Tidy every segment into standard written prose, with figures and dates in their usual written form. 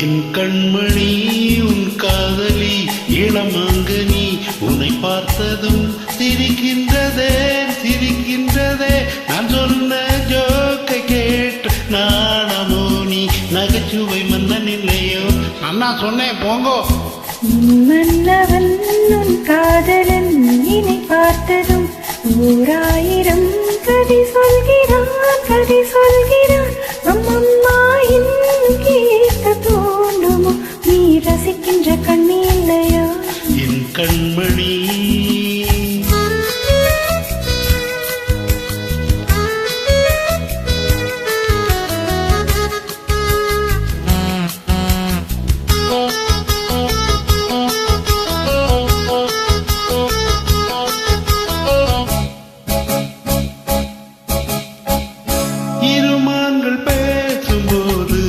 என் கண்மணி உன் காதலி இளமாங்கனி உன்னை பார்த்ததும் சிரிக்கின்றதே சிரிக்கின்றதே நான் சொன்ன ஜோக்கை கேட்டு நாணமோ நீ நகைச்சுவை மன்னன் இல்லையோ அண்ணா சொன்னேன் போங்கோ மன்னவன் உன் காதலன் இனை பார்த்ததும் 1000 கதை சொல்கிறான் கதை சொல்கிறான் அம்மம்மா இன்னும் கேட்க தோன்றுமோ நீ ரசிக்கின்ற கண்ணி இல்லையா என் கண்மணி இருமான்கள் பேசும்போது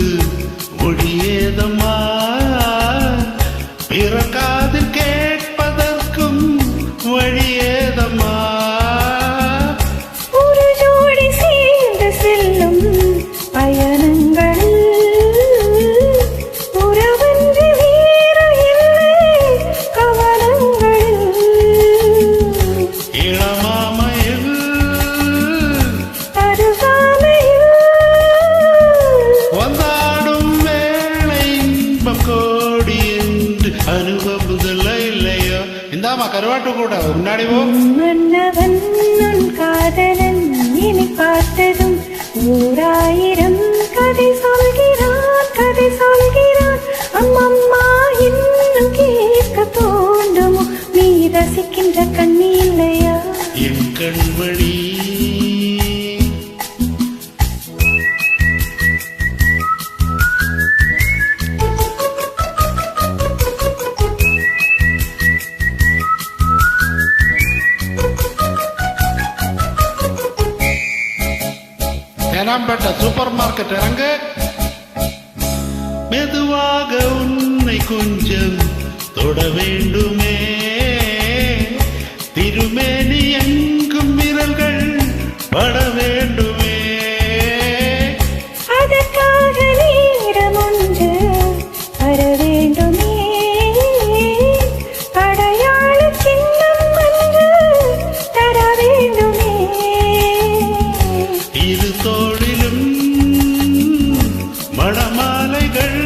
மொழியேதம்மா பிறக்காது கேட்பதற்கும் வழியேதம்மா ஒரு ஜோடி சேர்ந்து செல்லும் பயணங்கள் உறவன்று வேறு இல்லை கவனங்கள் இளமாமையில் வந்தாடும் வேளை இன்பம் கோடி என்று அனுபவதில்ல இல்லையோ இந்தாமா கருவாட்டு கூட முன்னாடி போ மன்னவன் உன் காதலன் இனி பார்த்ததும் 1000 கதை சொல்கிறான் கதை சொல்கிறான் அம்மம்மா இன்னும் கேட்க தோன்றுமோ நீ ரசிக்கின்ற கண்ணி இல்லையா என் கண்மணி தேனாம்பேட்டை சூப்பர் மார்க்கெட் இறங்கு மெதுவாக உன்னை கொஞ்சம் தொட வேண்டுமே திருமேனி எங்கும் விரல்கள் பட வேண்டுமே அதற்காக நேரம் ஒன்று வர வேண்டுமே அடையாள சின்னம் ஒன்று தர வேண்டுமே இரு தோளிலும் மணமாலைகள்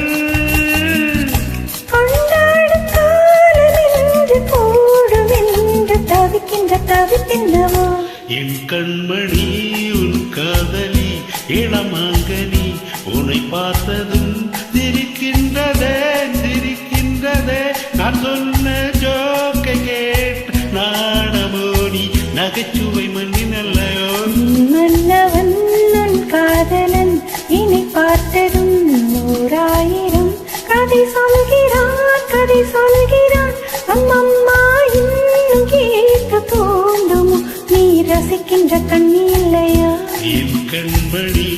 கொண்டாடும் காலம் என்று கூடும் என்று தவிக்கின்றவோ என் கண்மணி உன் காதலி இளமாங்கனி உன்னை பார்த்ததும் சிரிக்கின்றதே சிரிக்கின்றதே நான் சொன்ன ஜோக்கை கேட்டு நாணமோனி நகைச்சுவை மண்ணின் அல்லையோ மன்னவன் உன் காதலன் இனி பார்த்ததும் 1000 கதை சொல்கிறான் கதை சொல்கிறான் அம்மம்மா இன்னும் கேட்க தோன்றுமோ நீ ரசிக்கின்ற கண்ணி இல்லையா என் கண்மணி